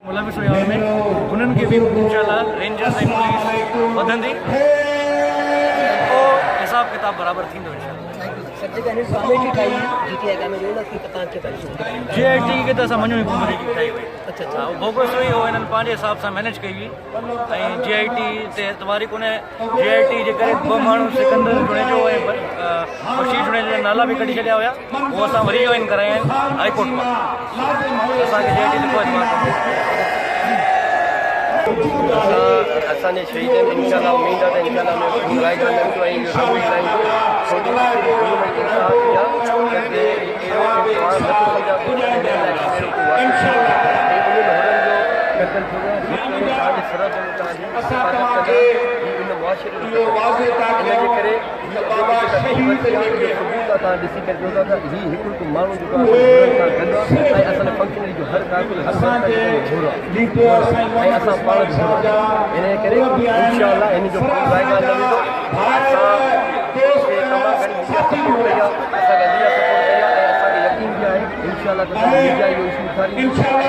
मुलविस हुया में उन्हनि खे बि इंशाल्लाह रेंजर्स ऐं पुलिस वधंदी पोइ हिसाब किताब बराबरि थींदो इंशाल्लाह। GIT खे त असां मञूं ई कोन की ठाही हुई। अच्छा बोगस हुई उहो हिननि पंहिंजे हिसाब सां मैनेज कई हुई ऐं GIT ते एतवारी कोन्हे। GIT जे करे 2 माण्हू सिकंदर जुड़ेजो ऐं बशीर जुड़ेजो जा नाला बि कढी छॾिया हुया। उहो असां वरी जॉइन कराया आहिनि हाईकोर्ट मां। असांखे GIT ते कोई एतवार कोन्हे। असांजे शहीद इंशाल्लाह उम्मीद आहे त इंशाल्लाह में माण्हू फंक्शनरी जो हर काकुल हर असां पाण इन करे इंशाल्लाह इन जो इंशाल्लाह